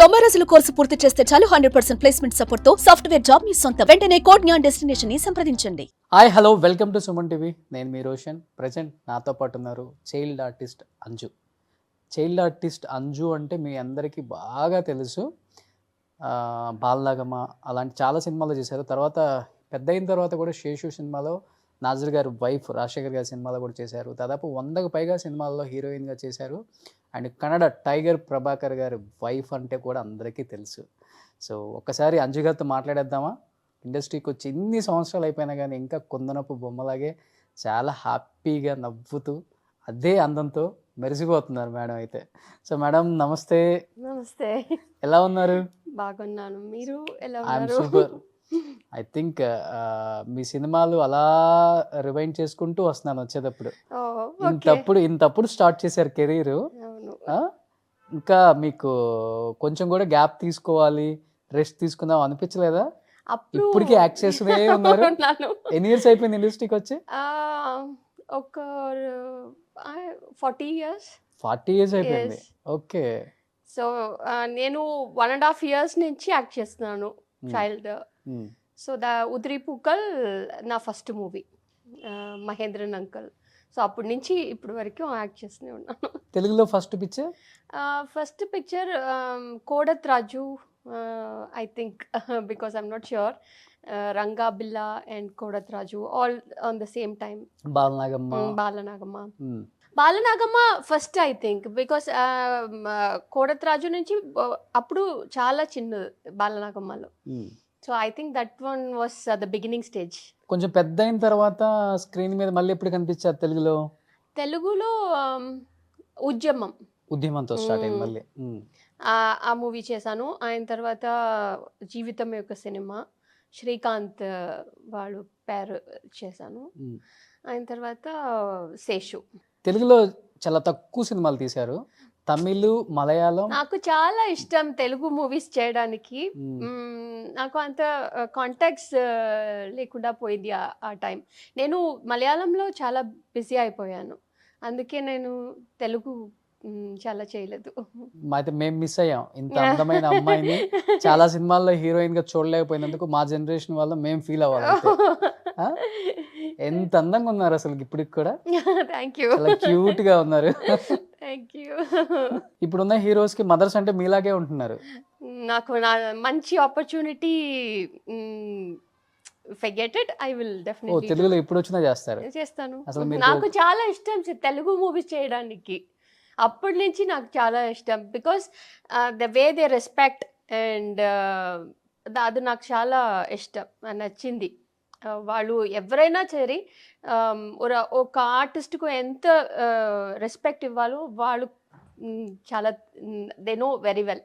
90 రోజుల కోర్సు పూర్తి చేస్తే చాలు 100% ప్లేస్మెంట్ సపోర్ట్ తో సాఫ్ట్వేర్ జాబ్ మీ సొంతం. వెంటనే కోడ్ జ్ఞాన్ డెస్టినేషన్ ని సంప్రదించండి. Hi hello welcome to Suman TV. నేను మీ రోషన్. ప్రజెంట్ నాతో పాటు ఉన్నారు child artist Anju. Child artist Anju అంటే మీ అందరికీ బాగా తెలుసు. బాలనాగమ్మ అలాంటి చాలా సినిమాలు చేశారు. తర్వాత పెద్ద అయిన తర్వాత కూడా శేషు సినిమాలో నాజర్ గారి వైఫ్ రాజశేఖర్ గారి సినిమాలో కూడా చేశారు. దాదాపు 100కు పైగా సినిమాల్లో హీరోయిన్గా చేశారు. అండ్ కన్నడ టైగర్ ప్రభాకర్ గారి వైఫ్ అంటే కూడా అందరికీ తెలుసు. సో ఒక్కసారి అంజు గారితో మాట్లాడేద్దామా? ఇండస్ట్రీకి వచ్చి ఇన్ని సంవత్సరాలు అయిపోయినా కానీ ఇంకా కొందనపు బొమ్మలాగే చాలా హ్యాపీగా నవ్వుతూ అదే అందంతో మెరిసిపోతున్నారు మేడం అయితే. సో మేడం నమస్తే. నమస్తే. ఎలా ఉన్నారు? బాగున్నాను. మీరు ఎలా ఐఎమ్ ఉన్నారు? సూపర్. ఐ థింక్ మీ సినిమాలు అలా రివైండ్ చేసుకుంటూ వస్తున్నాను వచ్చేటప్పుడు. ఇంతప్పుడు స్టార్ట్ చేశారు కెరీర్. అవును. ఇంకా మీకు కొంచెం కూడా గ్యాప్ తీసుకోవాలి, రెస్ట్ తీసుకుందాం అనిపించలేదా? అప్పుడు ఇప్పటికీ యాక్ట్ చేస్తూనే ఉన్నారు. ఉన్నాను. ఎన్ని ఇయర్స్ అయిపోయింది ఇండస్ట్రీకి వచ్చి? ఒక 40 years. 40 years అయిపోయింది. ఓకే. సో నేను 1.5 years నుంచి యాక్ట్ చేస్తున్నాను చైల్డ్. సో ఉదిరి పూకల్ నా first movie, Mahendran uncle. So అప్పటి నుంచి ఇప్పటి వరకు యాక్ట్ చేస్తూనే ఉన్నాను. తెలుగులో first picture? First picture Kodath Raju, I think, because I'm not sure. Ranga Billa and Kodath Raju all on the same time. Balanagamma first I think, because Kodath Raju నుంచి అప్పుడు చాలా చిన్న బాలనాగమ్మలో. So I think that one was the beginning stage. కొంచెం పెద్ద అయిన తర్వాత స్క్రీన్ మీద మళ్ళీ ఎప్పుడు కనిపించారు తెలుగులో? తెలుగులో ఉద్యమంతో స్టార్ట్ అయింది మళ్ళీ. ఆ మూవీ చేశాను. ఆయన తర్వాత జీవితం యొక్క సినిమా, శ్రీకాంత్ వాళ్ళు పేరు చేశాను. ఆయన తర్వాత శేషు. తెలుగులో చాలా తక్కువ సినిమాలు తీశారు. తమిళ్, మలయాళం. నాకు చాలా ఇష్టం తెలుగు మూవీస్ చేయడానికి. నాకు అంత కాంటాక్ట్స్ లేకుండా పోయింది ఆ టైం. నేను మలయాళంలో చాలా బిజీ అయిపోయాను, అందుకే నేను తెలుగు చాలా చేయలేదు. అయితే మేము మిస్ అయ్యాం ఇంత అందమైన అమ్మాయిని. చాలా సినిమాల్లో హీరోయిన్ గా చూడలేకపోయినందుకు మా జనరేషన్ వల్ల మేము ఫీల్ అవ్వాలి. ఎంత అందంగా ఉన్నారు అసలు ఇప్పటికి కూడా. Thank you. చాలా క్యూట్ గా ఉన్నారు. Thank you. ఇప్పుడున్న హీరోస్ కి మదర్స్ అంటే మీలాగే ఉంటున్నారు. నాకు మంచి ఆపర్చునిటీ ఫర్గెటెడ్, ఐ విల్ డెఫినెట్లీ. తెలుగులో ఇప్పుడు వచ్చినా చేస్తాను. అసలు నాకు చాలా ఇష్టం తెలుగు మూవీస్ చేయడానికి. అప్పటి నుంచి నాకు చాలా ఇష్టం, because the way they respect and అది నాకు చాలా ఇష్టం, నచ్చింది. వాళ్ళు ఎవరైనా సరే ఒక ఆర్టిస్ట్కు ఎంత రెస్పెక్ట్ ఇవ్వాలో వాళ్ళు చాలా they know very well.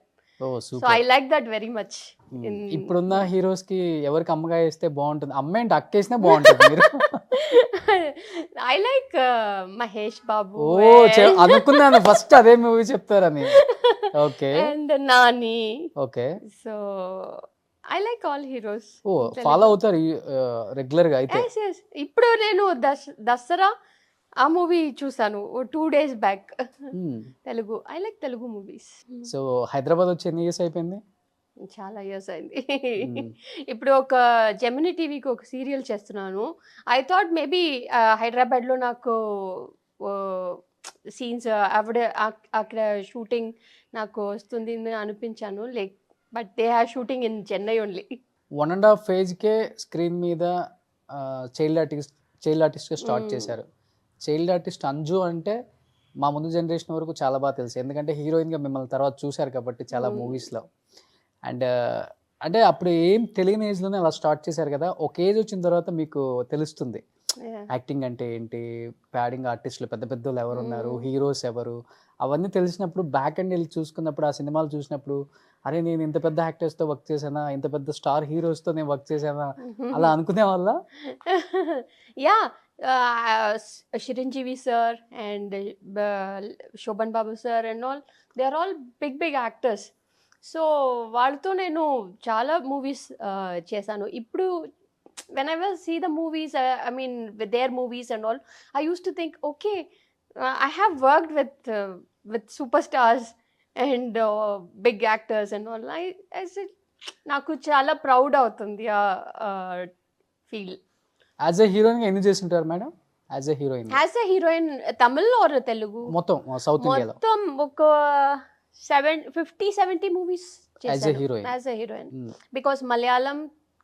So I like that very much. ఇప్పుడున్న హీరోస్ కి ఎవరికి అమ్మగా వేస్తే బాగుంటుంది? అమ్మ అంటే అక్కేసినా బాగుంటుంది. I like Mahesh Babu. అనుకున్నాను ఫస్ట్ అదే మూవీ చెప్తారని. Okay. And Nani. Okay. So I like all heroes. Follow అవుతారు రెగ్యులర్ గా అయితే? ఇప్పుడు నేను దసరా ఆ మూవీ చూసాను 2 days back. Telugu, I like Telugu movies. So Hyderabad వచ్చి ఎన్ని ఇయర్స్ అయిపోయింది? చాలా ఇయర్స్ అయింది. ఇప్పుడు ఒక జెమినీ టీవీకి ఒక సీరియల్ చేస్తున్నాను. ఐ థాట్ మేబీ హైదరాబాద్లో నాకు సీన్స్ అక్కడ షూటింగ్ నాకు వస్తుంది అనిపించాను, like but they have shooting in Chennai only. 1.5 age screen మీద చైల్డ్ ఆర్టిస్ట్ స్టార్ట్ చేశారు. చైల్డ్ ఆర్టిస్ట్ అంజు అంటే మా ముందు జనరేషన్ వరకు చాలా బాగా తెలుసు, ఎందుకంటే హీరోయిన్గా మిమ్మల్ని తర్వాత చూశారు కాబట్టి చాలా మూవీస్లో. అండ్ అంటే అప్పుడు ఏం తెలియని ఏజ్లోనే అలా స్టార్ట్ చేశారు కదా. ఒక ఏజ్ వచ్చిన తర్వాత మీకు తెలుస్తుంది యాక్టింగ్ అంటే ఏంటి, ప్యాడింగ్ ఆర్టిస్టులు పెద్ద పెద్దలు ఎవరు ఉన్నారు, హీరోస్ ఎవరు, అవన్నీ తెలిసినప్పుడు బ్యాక్ అండ్ వెళ్ళి చూసుకున్నప్పుడు, ఆ సినిమాలు చూసినప్పుడు, అరే నేను ఇంత పెద్ద యాక్టర్స్తో వర్క్ చేశానా, ఇంత పెద్ద స్టార్ హీరోస్తో నేను వర్క్ చేశానా అలా అనుకునే వాళ్ళ? Yeah, Chiranjeevi sir and Shobhan Babu sir and all, they are all big actors. So వాళ్ళతో నేను చాలా మూవీస్ చేశాను. ఇప్పుడు when I was see the movies, I mean with their movies and all, I used to think, okay, I have worked with superstars and big actors and all. I said నాకు చాలా proud అవుతుంది ఆ feel. As a heroine ఎన్ని చేస్తుంటారు madam? As a heroine as a heroine Tamil or Telugu? మొత్తం south ఇండియాలో మొత్తం ఒక 50-70 movies as a heroine. As a heroine. Because Malayalam,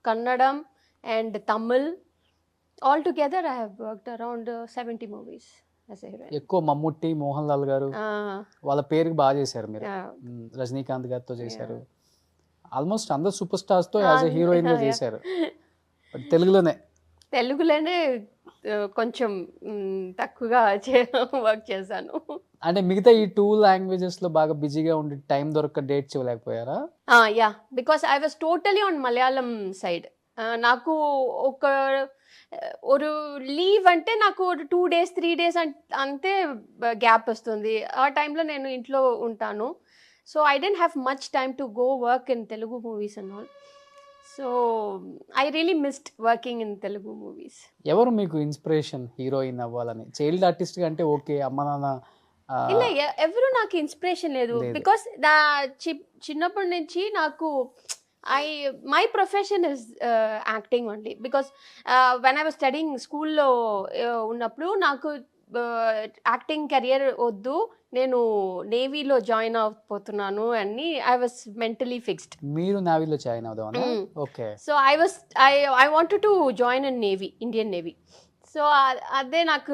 Kannada and Tamil all together I have worked around 70 movies as a heroine. ఎక్కువ మమ్ముట్టి, మోహన్ లాల్ గారు వాళ్ళ పేరుకి బాగా చేశారు మీరు. రజనీకాంత్ గారితో చేశారు. ఆల్మోస్ట్ అందరు సూపర్ స్టార్స్ తో యాజ్ ఎ హీరోయిన్ గా చేశారు. బట్ తెలుగులోనే కొంచెం తక్కువగా వర్క్ చేశాను. అంటే మిగతా ఈ 2 లాంగ్వేజెస్ లో బాగా బిజీగా ఉండి టైం దొరక డేట్స్ ఇవ్వలేకపోయారా? Yeah, because I was totally on Malayalam side. నాకు ఒక లీవ్ అంటే నాకు 2 days 3 days అంతే గ్యాప్ వస్తుంది. ఆ టైంలో నేను ఇంట్లో ఉంటాను. So I didn't have much time to go work in Telugu movies and all. So I really missed working in Telugu movies. ఎవరు మీకు ఇన్స్పిరేషన్ హీరోయిన్ అవ్వాలని? చైల్డ్ ఆర్టిస్ట్ అంటే ఓకే, అమ్మ నాన్న ఇలా ఎవరు నాకు ఇన్స్పిరేషన్ లేదు. బికాస్ నా చిన్నప్పటి నుంచి నాకు my profession is acting only. Because when I was studying స్కూల్లో ఉన్నప్పుడు నాకు యాక్టింగ్ కెరియర్ వద్దు, నేను నేవీలో జాయిన్ అయిపోతున్నాను అని ఐ వాజ్ మెంటలీ ఫిక్స్డ్. మీరు నేవీలో జాయిన్ అవుదామా? Okay. So I wanted to join in navy, Indian navy. So అదే నాకు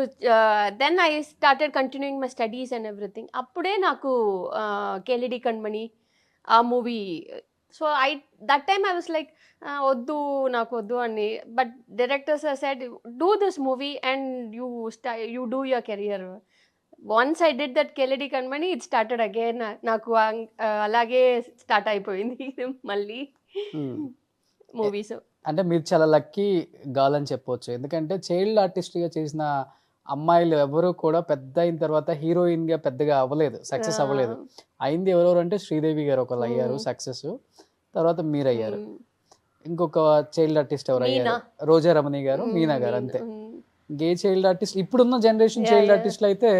then I started continuing my studies and everything. అప్పుడే నాకు కేలిడి కణ్మణి ఆ movie. So that time I was like వద్దు, నాకు వద్దు అని. But directors said do this movie and you do your career. Once I did that Keladi Kanmani it started again. నాకు అలాగే start అయిపోయింది మళ్ళీ మూవీస్. అంటే మీరు చాలా లక్కీ గర్ల్ అని చెప్పొచ్చు. ఎందుకంటే చైల్డ్ ఆర్టిస్ట్గా చేసిన అమ్మాయిలు ఎవరు కూడా పెద్ద అయిన తర్వాత హీరోయిన్గా పెద్దగా అవ్వలేదు, సక్సెస్ అవ్వలేదు. అయింది ఎవరెవరు అంటే శ్రీదేవి గారు ఒకళ్ళు అయ్యారు సక్సెస్, తర్వాత మీరు అయ్యారు. ఇంకొక చైల్డ్ ఆర్టిస్ట్ ఎవరు అయ్యారు? రోజా రమణి గారు, మీనా గారు, అంతే. గే చైల్డ్ ఆర్టిస్ట్ ఇప్పుడున్న జనరేషన్ చైల్డ్ ఆర్టిస్టులు అయితే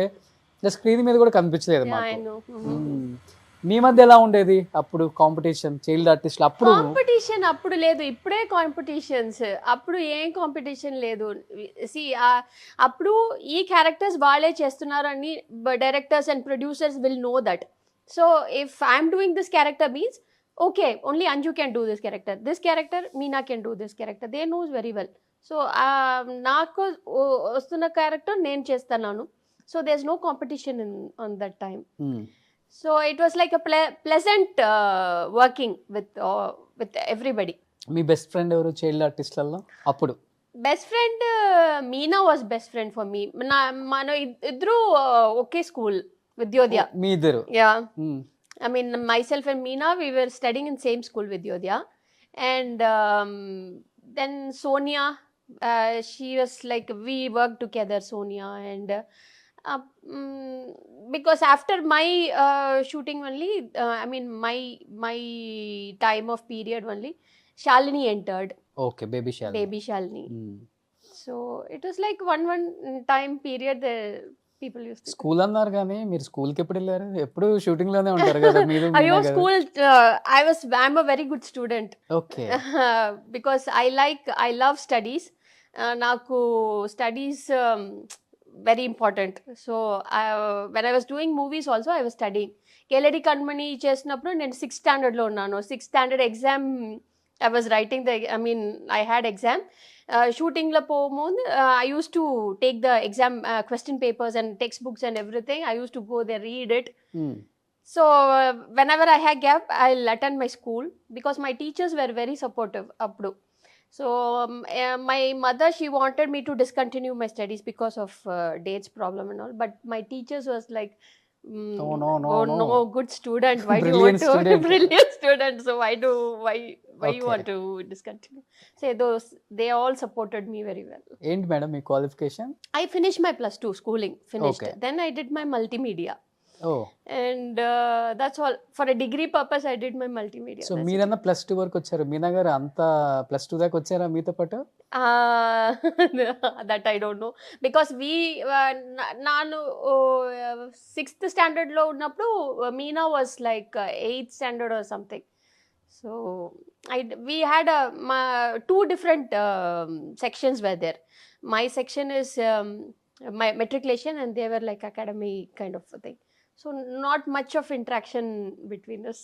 స్క్రీన్ మీద కూడా కనిపించలేదు మాకు. మీ మధ్య ఎలా ఉండేది అప్పుడు కాంపిటీషన్ చైల్డ్ ఆర్టిస్ట్? అప్పుడు కాంపిటీషన్ అప్పుడు లేదు, ఇప్పుడే కాంపిటీషన్స్. అప్పుడు ఏం కాంపిటీషన్ లేదు. సి అప్పుడు ఈ క్యారెక్టర్స్ వాళ్ళే చేస్తున్నారు అని directors and producers will know that. So if I'm doing this character means okay, only Anju can do this character Meena can do this character, they knows very well. So నాకు వస్తున్న character నేను చేస్తున్నాను. So there's no competition on that time. So it was like a pleasant working with everybody. Me best friend ఎవరు child ఆర్టిస్ట్లలో అప్పుడు? Best friend Meena was best friend for me. మన ఇద్దరు ఒకే school, Vidyodaya. మీ ఇద్దరు? Yeah, I mean, myself and Meena, we were studying in same school with Yodhya. And then Sonia, she was like, we worked together, Sonia. And because after my shooting only, I mean, my time of period only, Shalini entered. Okay, baby Shalini. So it was like one time period people used to. School అన్నారు కానీ మీరు స్కూల్కి ఎప్పుడు వెళ్ళారు? ఎప్పుడు shooting లోనే ఉంటారు కదా మీరు? అయ్యో school I'm a very good student. Okay. Because I love studies. నాకు studies very important. So when I was doing movies also I was studying. Keladi Kanmani చేసినప్పుడు నేను 6th standard లో ఉన్నాను. 6th standard exam I was writing I had exam. షూటింగ్లో పోముందు I used to take the exam question papers and textbooks and everything. I used to go there, read it. So whenever I had gap, I'll attend my school because my teachers were very supportive. Appudu. So my mother, she wanted me to discontinue my studies because of dates problem and all. But my teachers was like, no, good student. Why do you want to? Brilliant student. So why you want to discontinue? Say they all supported me very well. ఏంటి madam me qualification? I finished my +2 schooling. Finished. Okay. Then I did my multimedia. Oh And that's all. For a degree purpose, I did my multimedia. So That's it. మీరన్నా +2 వరకు వచ్చారు. మీనా గారు అంతా +2 దాకా వచ్చారా మీతో పాటు? Uh, that I don't know. Because we, ನಾನು సిక్స్త్ స్టాండర్డ్లో ఉన్నప్పుడు Meena was like eighth standard or something. So we had two different sections were there. My section is my matriculation, and they were like academy kind of a thing. So not much of interaction between us.